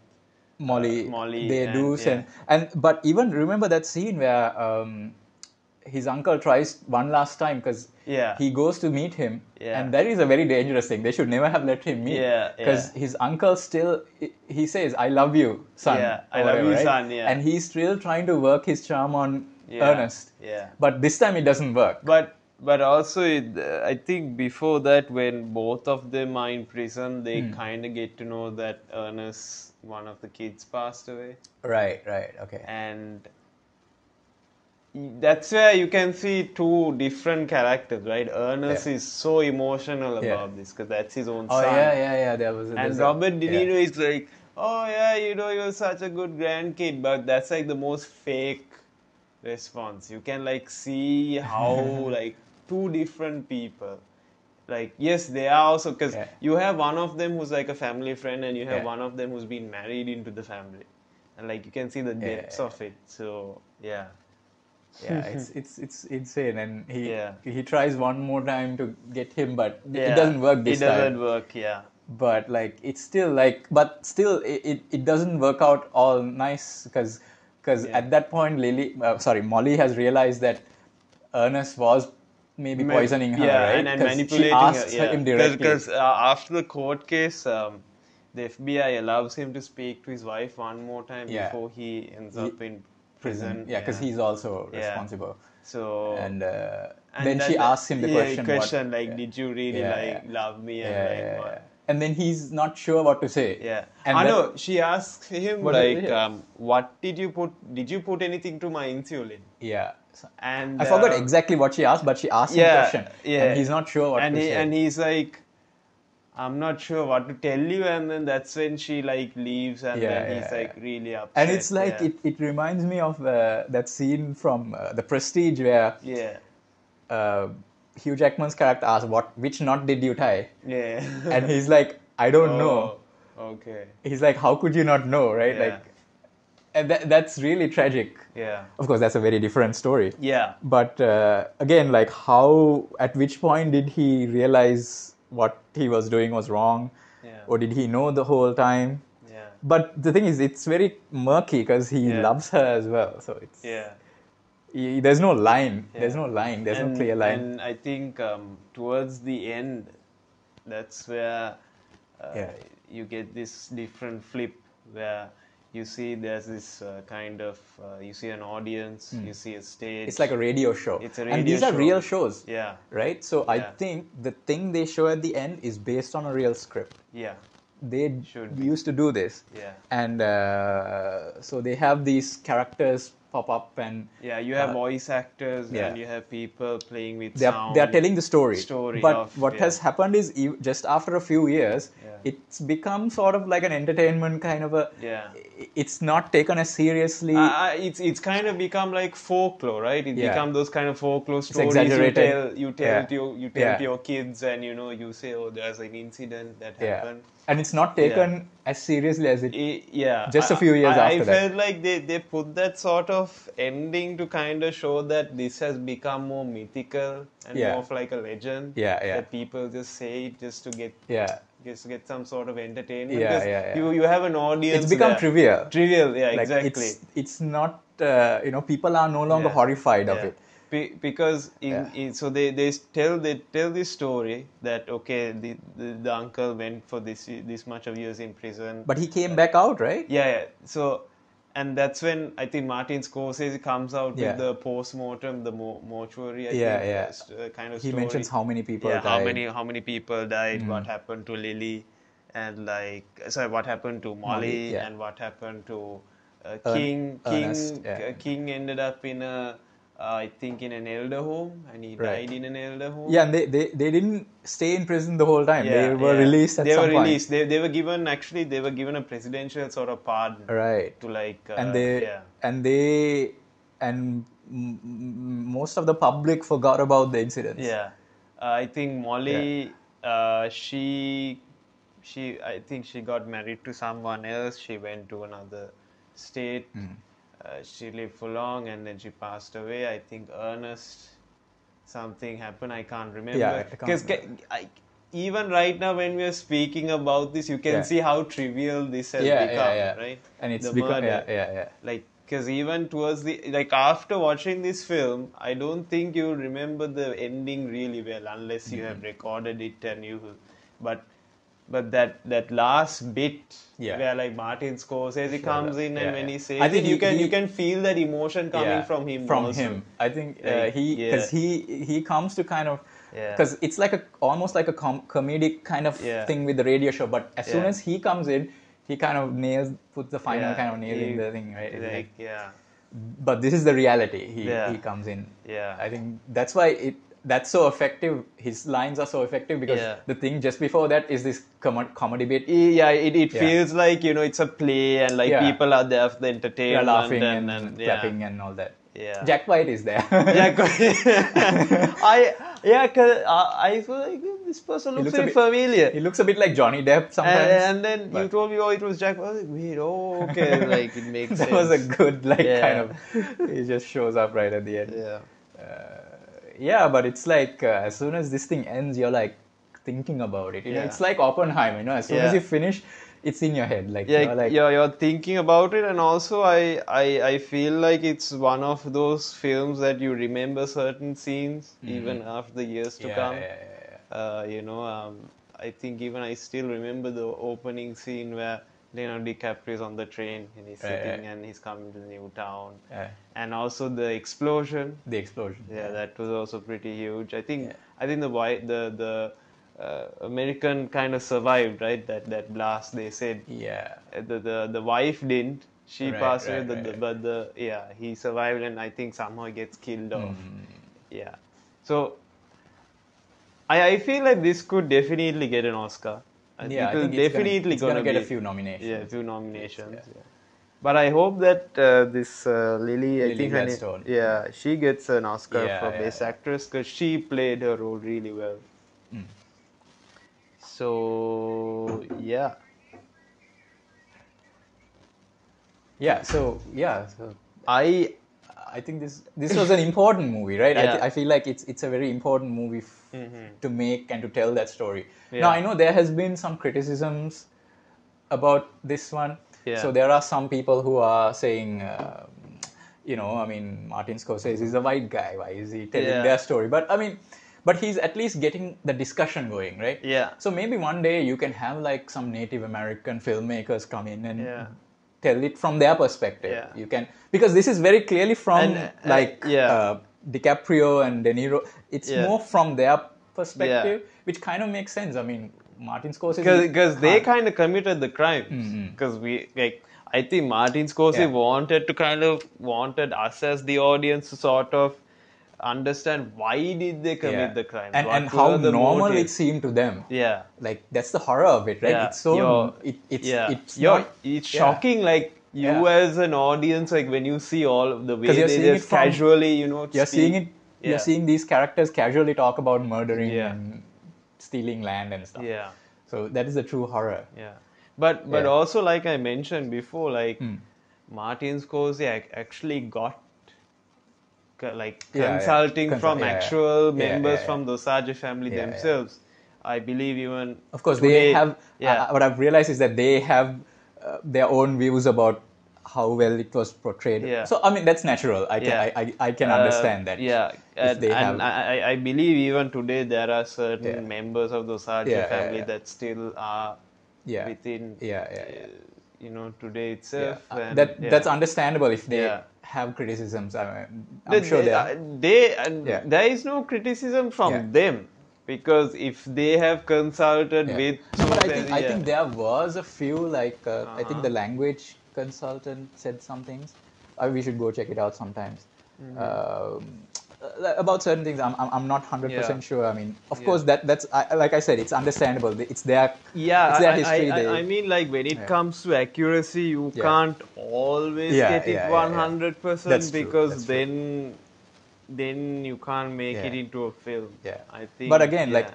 Molly. They and, do yeah. send, but even remember that scene where his uncle tries one last time because Yeah. he goes to meet him, Yeah. and that is a very dangerous thing. They should never have let him meet, Yeah, because yeah. his uncle still he says, "I love you, son." Yeah, or I love whatever, you, right? son, yeah. And he's still trying to work his charm on Yeah, Ernest. yeah. But this time it doesn't work. But also, I think before that, when both of them are in prison, they kind of get to know that Ernest, one of the kids, passed away. Right, okay. And that's where you can see two different characters, right? Ernest Yeah. is so emotional Yeah. about this because that's his own Oh son. yeah. There's And a- Robert De yeah. Niro is like, oh yeah, you're such a good grandkid, but that's like the most fake response. You can like see how like two different people. Like, yes, they are also, because Yeah. you have one of them who's like a family friend, and you have Yeah. one of them who's been married into the family, and like you can see the depths of it. So yeah, Yeah, it's insane, and Yeah. he tries one more time to get him, but yeah. it doesn't work this It doesn't time. work. Yeah, But like it's still like, but still it doesn't work out all nice because Yeah. at that point Molly has realized that Ernest was maybe poisoning her, yeah, right? and 'Cause manipulating she asks her. Yeah. him directly. Because after the court case, the FBI allows him to speak to his wife one more time Yeah. before he ends up in prison. Yeah, because he's also Yeah. responsible. So And and then she asks him the question. question what, like, yeah. did you really Yeah, like yeah. love me? And Yeah, like yeah, what? yeah. And then he's not sure what to say. Yeah, And I that- know. She asks him What like, did- yeah. "What did you put? Did you put anything to my insulin?" Yeah. And I forgot exactly what she asked, but she asked him a Yeah, question. yeah. And he's not sure what and to he say. and he's like, "I'm not sure what to tell you." And then that's when she like leaves, and Yeah, then he's yeah, like yeah. really upset. And it's like, yeah. it reminds me of that scene from The Prestige where Yeah, Hugh Jackman's character asks, which knot did you tie? yeah. And he's like, I don't know. Oh, okay. He's like, how could you not know, right? Yeah. Like, and that's really tragic. Yeah. Of course, that's a very different story. Yeah. But again, like at which point did he realize what he was doing was wrong? Yeah. Or did he know the whole time? Yeah. But the thing is, it's very murky because he Yeah. loves her as well. So it's Yeah. there's no line. Yeah. There's no line. There's no clear line. And I think towards the end, that's where Yeah. you get this different flip where you see there's this kind of, you see an audience, you see a stage. It's like a radio show. It's a And radio these are show. real shows. Yeah. Right? So I Yeah. think the thing they show at the end is based on a real script. Yeah. They Should be. used to do this. Yeah. And so they have these characters pop up, and Yeah, you have voice actors yeah. and you have people playing with they are sound. telling the story. But Of, what has happened is just after a few years, it's become sort of like an entertainment kind of a. Yeah. It's not taken as seriously. It's kind of become like folklore, right? It become those kind of folklore stories exaggerated. you tell to your kids, and you say, oh, there's an incident that happened. And it's not taken as seriously as it. Yeah, Just a few years after that. I felt like they put that sort of ending to kind of show that this has become more mythical and more of like a legend. That people just say it just to get some sort of entertainment. You have an audience. It's become trivial. Yeah, like exactly. It's not. People are no longer horrified of it. Because so they tell this story that okay, the uncle went for this much of years in prison, but he came back out, right? So, and that's when I think Martin Scorsese comes out with the post-mortem, the mortuary kind of he story. mentions how many people died. How many people died, what happened to Lily, and what happened to Molly, and what happened to King. King ended up in I think in an elder home, and he died in an elder home. Yeah, and they didn't stay in prison the whole time. They were released at some point. They were given a presidential sort of pardon. Right. To like most of the public forgot about the incidents. Yeah. I think Molly she I think she got married to someone else. She went to another state. She lived for long and then she passed away. I think Ernest, something happened. I can't remember. Because even right now when we are speaking about this, you can see how trivial this has become, right? And it's become, Like, because even towards after watching this film, I don't think you remember the ending really well unless you have recorded it and but that last bit where like Martin Scorsese comes in and when he says I think you can feel that emotion coming from him. I think he comes to kind of because it's like almost like a comedic kind of thing with the radio show, but as soon as he comes in, he kind of puts the final kind of nail in the thing, right? But this is the reality. He comes in. I think that's why that's so effective. His lines are so effective because the thing just before that is this comedy bit. It feels like it's a play and like people are there for the entertainment, laughing and clapping and all that. Jack White is there. Jack White. Cause I feel like this person looks very familiar. He looks a bit like Johnny Depp sometimes. And then you told me, it was Jack White. I was like, wait, okay, like it makes sense. That was a good kind of. He just shows up right at the end. But it's like as soon as this thing ends, you're like thinking about it. It's like Oppenheimer. As soon as you finish, it's in your head. You're thinking about it, and also I feel like it's one of those films that you remember certain scenes even after the years to come. I think even I still remember the opening scene where Leonardo DiCaprio is on the train and he's sitting and he's coming to the new town. And also the explosion. That was also pretty huge. I think the American kind of survived, right? That blast. They said the wife didn't. She passed away, but he survived, and I think somehow he gets killed off. So I feel like this could definitely get an Oscar. I think it's definitely going to get a few nominations. A few nominations. But I hope that this Lily, I think Gladstone. She gets an Oscar for Best Actress because she played her role really well. So So I think this was an important movie, right? I feel like it's a very important movie to make and to tell that story. Now I know there has been some criticisms about this one. So there are some people who are saying, Martin Scorsese is a white guy. Why is he telling their story? But he's at least getting the discussion going, right? So maybe one day you can have like some Native American filmmakers come in and tell it from their perspective. You can, because this is very clearly from DiCaprio and De Niro. It's more from their perspective, which kind of makes sense. I mean, Martin Scorsese, because they kind of committed the crime. Because I think Martin Scorsese Yeah. wanted us as the audience to sort of understand why did they commit Yeah. the crimes, And what how were the normal it motives. seemed to them. Yeah, Like that's the horror of it, right? yeah, It's so it's not. it's Yeah. shocking. Like you Yeah. as an audience, like when you see all of the Because way they just casually, you're seeing speak. it you're Yeah, seeing these characters casually talk about murdering yeah, and stealing land and stuff. yeah. So that is the true horror. Yeah, but Yeah. also like I mentioned before, like Martin Scorsese actually got like Yeah, yeah. consulting from Yeah, actual yeah, members yeah, yeah. from the Sarge family Yeah, yeah. themselves. I believe even Of course, they today. have. Yeah, What I've realized is that they have their own views about how well it was portrayed. yeah, So I mean, that's natural. yeah. I can understand that. Yeah, If they and have. I believe even today there are Yeah. certain members of the Sarge Yeah, yeah, family yeah. that still are Yeah. within, Yeah, yeah, yeah. today Yeah, itself. And that's understandable if they Yeah. have criticisms. They, I'm sure they are. Yeah, there is no criticism from yeah, them because if they have consulted yeah. with No, but I yeah. think there was a few like I think Uh-huh. the language consultant said some things. We should go check it out sometimes. About certain things, I'm not 100% Yeah. sure. I mean, of Yeah. course like I said, it's understandable. It's Yeah, their history. I mean, like when it Yeah. comes to accuracy, you Yeah. can't always Yeah, get it yeah, yeah, yeah. 100% That's true, because that's true. then you can't make Yeah. it into a film. Yeah. I think. But again, yeah. like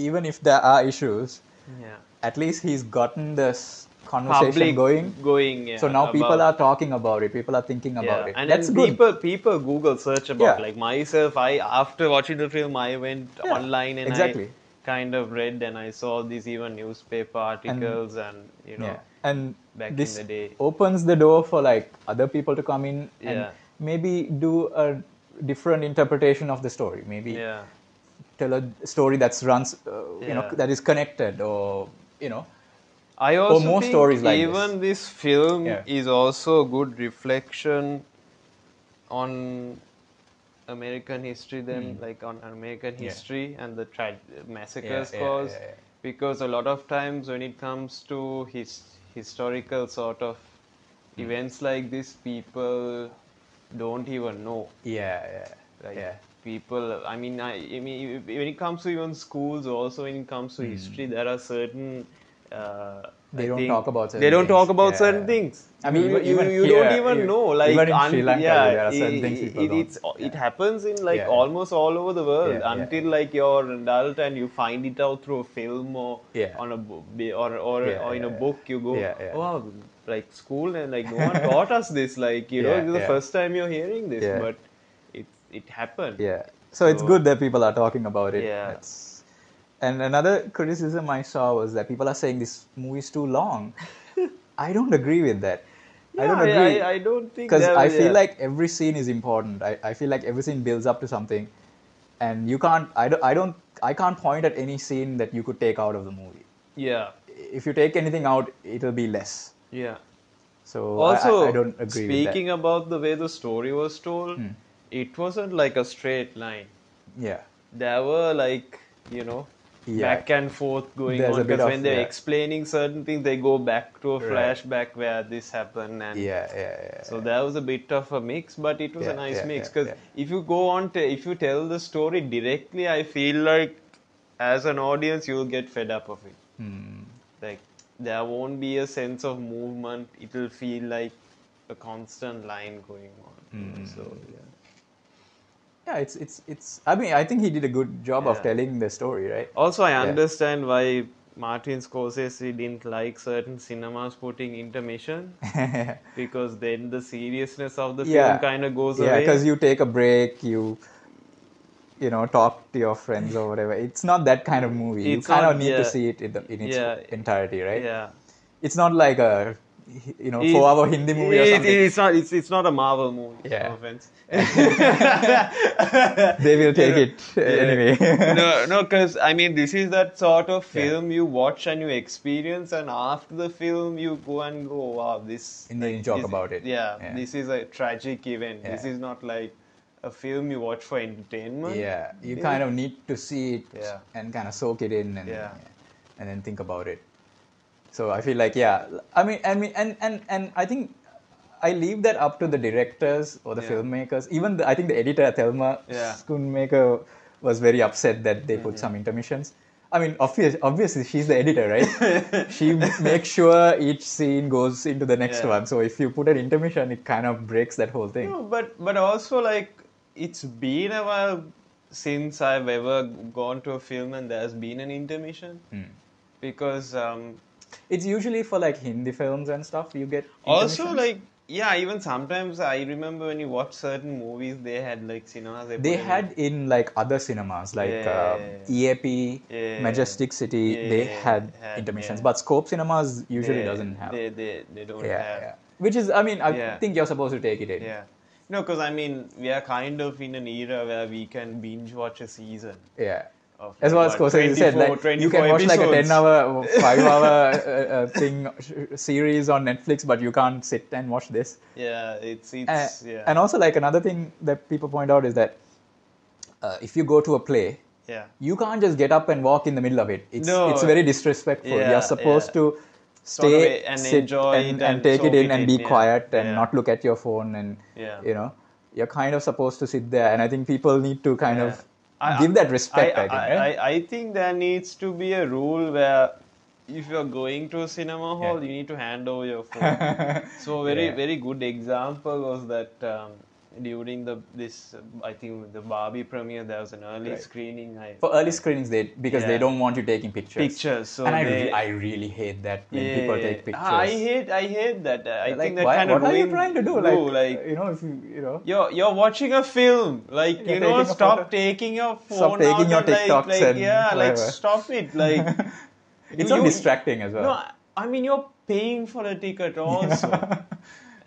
even if there are issues, Yeah. at least he's gotten this conversation Public going. yeah, So now people about- are talking about it. People are thinking about it. And That's then good. people Google search about Yeah. like myself. I after watching the film, I went Yeah, online and exactly. I kind of read and I saw these even newspaper articles and Yeah, and back this in the day. opens the door for like other people to come in and Yeah. maybe do a different interpretation of the story. Maybe Yeah, tell a story that's runs, Yeah. that is connected, or I also more think stories like even this film Yeah. is also a good reflection on American history. Then, like on American Yeah. history and the massacres Yeah, caused, yeah. because a lot of times when it comes to historical sort of events like this, people don't even know. Yeah, Like yeah. people, I mean, when it comes to even schools, also when it comes to history, there are certain. They I don't think talk about certain they don't talk things. about Yeah. certain things. I mean, even you here, don't even know. Like even in Sri Lanka, yeah, there are certain things people don't. it happens in like Yeah. almost all over the world Yeah, yeah, until like you're an adult and you find it out through a film or Yeah. on a Yeah, or in a yeah, book. You go, yeah, yeah. wow, like school and like no one taught us this. Like Yeah, this is the yeah. first time you're hearing this, Yeah. but it happened. Yeah. So it's good that people are talking about it. Yeah. And another criticism I saw was that people are saying this movie is too long. I don't agree with that. I don't agree. I don't think Because I feel yeah. like every scene is important. I feel like every scene builds up to something, and you can't. I can't point at any scene that you could take out of the movie. Yeah. If you take anything out, it'll be less. Yeah. So Also, I don't agree with that. speaking about the way the story was told, it wasn't like a straight line. Yeah. There were like, Yeah. back and forth going There's a on bit because of- when they're yeah. explaining certain things, they go back to a Right. flashback where this happened, and Yeah. so there was a bit of a mix, but it was a Yeah, nice yeah, mix yeah, because yeah. if you go on, if you tell the story directly, I feel like as an audience you'll get fed up of it. Like there won't be a sense of movement. It'll feel like a constant line going on. So yeah. Yeah, it's. I mean, I think he did a good job of Yeah. telling the story, right? Also, I understand why Martin Scorsese didn't like certain cinemas putting intermission because then the seriousness of the film kind of goes Yeah, away. because you take a break, you talk to your friends or whatever. It's not that kind of movie. You It's kind not- of need yeah. to see it in its Yeah. entirety, right? Yeah. It's not like a 4-hour Hindi movie or something. It's not a Marvel movie. Yeah. No offense. They will take it anyway. no, because I mean, this is that sort of film you watch and you experience, and after the film, you go and go, wow, this. And then you talk this- about it. Yeah, Yeah. this is a tragic event. This Yeah. is not like a film you watch for entertainment. Yeah, you kind of need to see it Yeah. and kind of soak it in and Yeah. and then think about it. So I feel like, yeah, and I think I leave that up to the directors or the Yeah. filmmakers. Even I think the editor, Thelma Yeah. Schoonmaker, was very upset that they put some intermissions. I mean, obviously, she's the editor, right? She makes sure each scene goes into the next Yeah. one. So if you put an intermission, it kind of breaks that whole thing. No, but also like it's been a while since I've ever gone to a film and there's been an intermission because It's usually for like Hindi films and stuff. You get also intermissions. like yeah, even sometimes I remember when you watch certain movies, they had like cinemas. They had in like other cinemas like Yeah. EAP, Yeah. Majestic City. Yeah, They had had, intermissions, yeah. but Scope Cinemas usually they, doesn't have. they don't Yeah, have. yeah. Which is, I mean, I Yeah. think you're supposed to take it in. Yeah. No, because I mean, we are kind of in an era where we can binge watch a season. Yeah. Of As like, what Scorsese said, like you 24 can watch like a episodes. 10-hour, 5-hour series on Netflix, but you can't sit and watch this. Yeah, it's yeah. And also, like another thing that people point out is that if you go to a play, Yeah. you can't just get up and walk in the middle of it. It's very disrespectful. Yeah, You're supposed yeah. to Sort of stay and sit enjoy it and and take it soak in it and in, be yeah. quiet and Yeah. not look at your phone and Yeah. you know you're kind of supposed to sit there. And I think people need to kind Yeah. of give that respect. I think, right? I think there needs to be a rule where if you're going to a cinema hall, Yeah. you need to hand over your phone. So Yeah. very good example was that during this I think the Barbie premiere there was an early Right. screening. For early screenings, because they Yeah. don't want you taking pictures. Pictures, so and they- I really hate that when people take pictures. I hate that. I Like, think that why, kind of what are you ruins- trying to do? No, Like, like you know, if you know. you're watching a film, like You're you know, taking a stop photo. taking your phone Stop taking out your and, TikToks like and yeah, like whatever. stop it, like It's so distracting as well. No, I mean you're paying for a ticket also,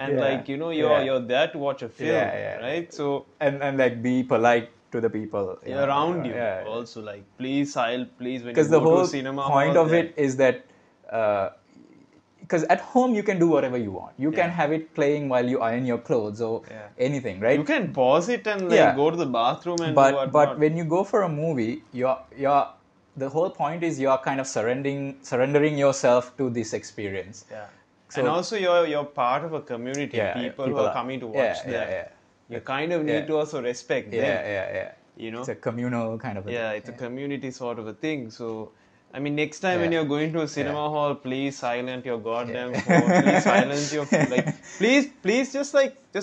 and Yeah. like you know you're there to watch a film, Yeah. right? So and like be polite to the people around you Yeah. also, like please when you Because the go to whole a cinema point hall, of it is that because at home you can do whatever you want. You can Yeah. have it playing while you iron your clothes or Yeah. anything, right? you can pause it and like Yeah. go to the bathroom and do but whatnot. when you go for a movie, you're the whole point is you're kind of surrendering yourself to this experience. Yeah. So- And also you're part of a community. Yeah, People who people are are- coming to yeah, watch yeah, that. yeah. You kind of need Yeah. to also respect them. Yeah. You know? It's a communal kind of a Yeah, thing. it's a community sort of a thing. So I mean next time when Yeah. you're going to a cinema Yeah. hall, please silence your goddamn phone. Please silence your like please just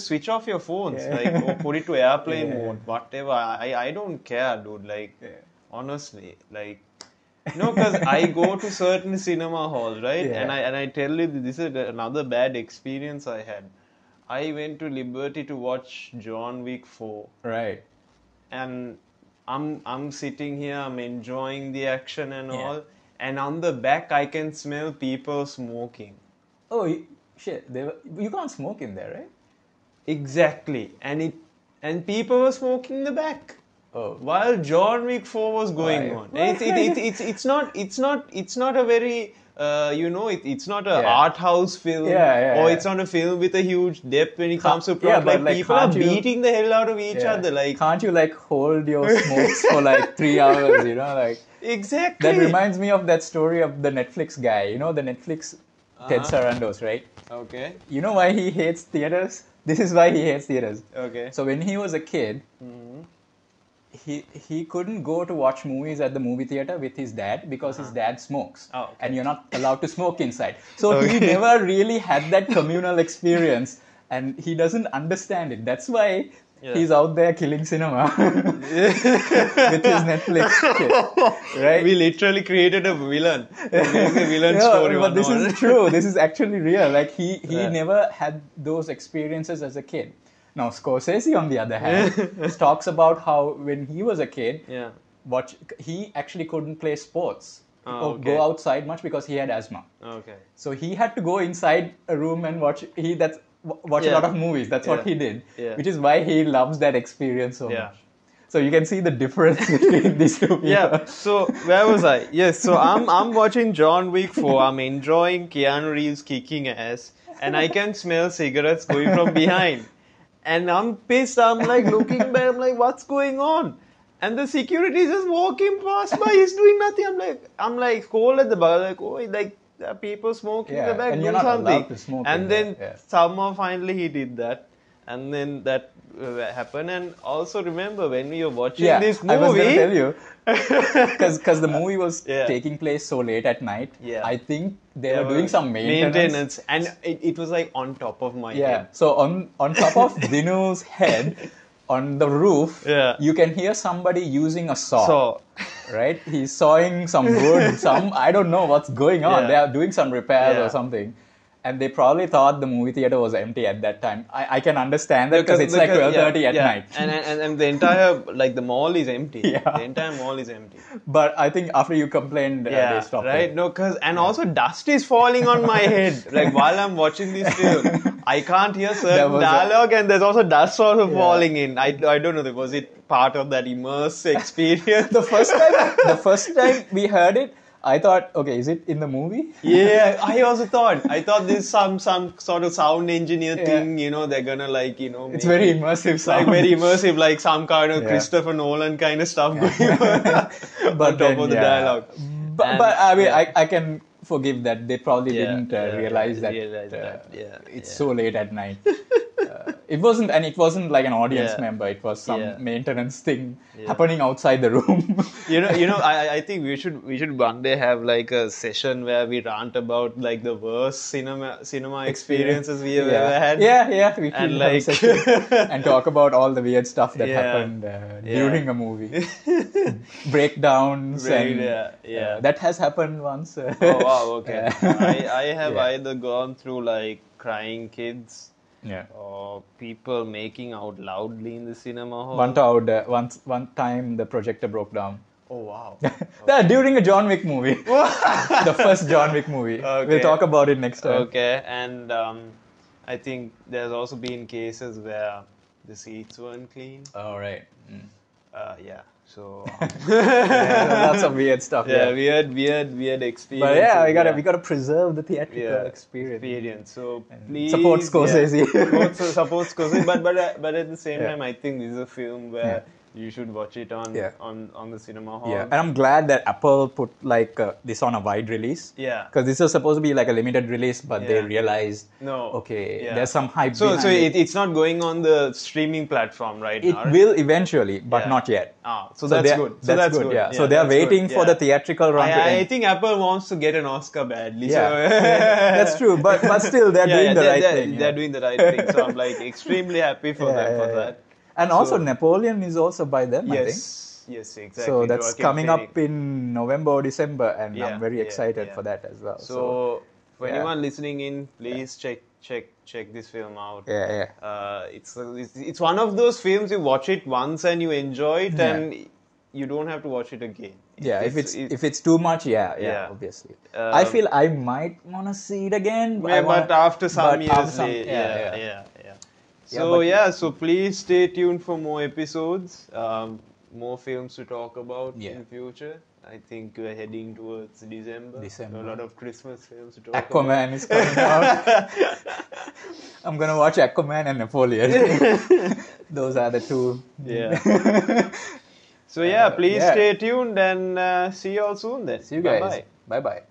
switch off your phones. Yeah. Like or put it to airplane Yeah. mode, whatever. I don't care, dude. Like Yeah. honestly, like no, because I go to certain cinema halls, right? Yeah. And I tell you, this is another bad experience I had. I went to Liberty to watch John Wick 4, Right. and I'm sitting here, I'm enjoying the action and Yeah. all, and on the back I can smell people smoking. Oh shit! You can't smoke in there, right? Exactly, and people were smoking in the back. Oh. While John Wick 4 was going Why? on. Why? It's not a very it's not a Yeah. art house film, Yeah, or yeah. it's not a film with a huge depth when it comes to Yeah, plot. but Like like, people are can't you- beating the hell out of each Yeah. other. Like Can't you like hold your smokes for like 3 hours? You know, like exactly. that reminds me of that story of the Netflix guy. You know, the Netflix Ted Sarandos, right? Okay. You know why he hates theaters? This is why he hates theaters. Okay. So when he was a kid, he couldn't go to watch movies at the movie theater with his dad because his dad smokes, Oh, okay. and you're not allowed to smoke inside. So he Okay. never really had that communal experience, and he doesn't understand it. That's why Yeah. he's out there killing cinema with his Netflix shit, right? We literally created a villain. There's a villain Yeah, story. but this on is true. This is actually real. Like he Yeah. never had those experiences as a kid. Now Scorsese, on the other hand, talks about how when he was a kid, Yeah. he actually couldn't play sports Oh, or okay. go outside much because he had asthma. Okay. So he had to go inside a room and watch a Yeah. lot of movies. That's what Yeah. he did, Yeah. which is why he loves that experience so Yeah. much. So you can see the difference between these two people. Yeah. So where was I? Yes. So I'm watching John Wick 4. I'm enjoying Keanu Reeves kicking ass, and I can smell cigarettes going from behind. And I'm pissed. I'm like looking back. I'm like, what's going on? And the security is just walking past by. He's doing nothing. I'm like, call at the bar. Like, oh, like there are people smoking in Yeah, the back, and do you're not something. allowed to smoke And in then there, yeah. somehow finally he did that. And then that happened. And also remember, when we were watching Yeah, this I was going to movie, tell you because the movie was yeah. taking place so late at night. Yeah. I think they there were doing was some maintenance. and it was like on top of my Yeah. head. So on top of Dinu's head, on the roof, Yeah. you can hear somebody using a saw. So, Right? He's sawing some wood, I don't know what's going on. Yeah. They are doing some repairs Yeah. or something. And they probably thought the movie theater was empty at that time. I can understand that because it's like 12:30 at night. And the entire, like the mall is empty. Yeah. The entire mall is empty. But I think after you complained, they stopped right? it. No, also dust is falling on my head. Like while I'm watching this film, I can't hear certain dialogue, and there's also dust also falling in. I don't know. Was it part of that immersive experience? The first time we heard it, I thought, okay, is it in the movie? Yeah, I also thought. I thought this is some sort of sound engineer thing. They're gonna It's very immersive sound. like very immersive, like some kind of Christopher Nolan kind of stuff going on But on top of the dialogue. But I mean, I can forgive that. They probably didn't realize that it's so late at night. It wasn't like an audience member. It was some maintenance thing happening outside the room. I think we should one day have like a session where we rant about like the worst cinema experiences we have ever had. Yeah, we And should like have a session and talk about all the weird stuff that happened during a movie. Breakdowns and that has happened once. Oh wow, okay. I have either gone through like crying kids. Yeah. Or people making out loudly in the cinema hall. One time the projector broke down. Oh wow. During a John Wick movie. The first John Wick movie. Okay. We'll talk about it next time. Okay, and I think there's also been cases where the seats weren't clean. Oh, right. So Lots of weird stuff. weird experience. But we gotta preserve the theatrical experience. So And please support Scorsese. Support Scorsese. But at the same time, I think this is a film where you should watch it on the cinema hall. Yeah, and I'm glad that Apple put like this on a wide release. Yeah. Because this was supposed to be like a limited release, but they realized, there's some hype So behind it. it's not going on the streaming platform right now. It will eventually, but not yet. So that's good. So that's good. Yeah. So they're waiting for the theatrical run to end. I think Apple wants to get an Oscar badly. Yeah, So that's true. But still, they're doing the right thing. They're doing the right thing. So I'm like extremely happy for them for that. And also, Napoleon is also by them, I think. Yes, exactly. So that's coming up in November or December, and I'm very excited for that as well. So for anyone listening in, please check this film out. It's one of those films you watch it once and you enjoy it, and you don't have to watch it again. If it's too much, obviously. I feel I might want to see it again. But after some years, So please stay tuned for more episodes, more films to talk about in future. I think we're heading towards December. A lot of Christmas films to talk about. Aquaman is coming out. I'm gonna watch Aquaman and Napoleon. Those are the two. Yeah. So please stay tuned and see you all soon then. See you guys. Bye bye.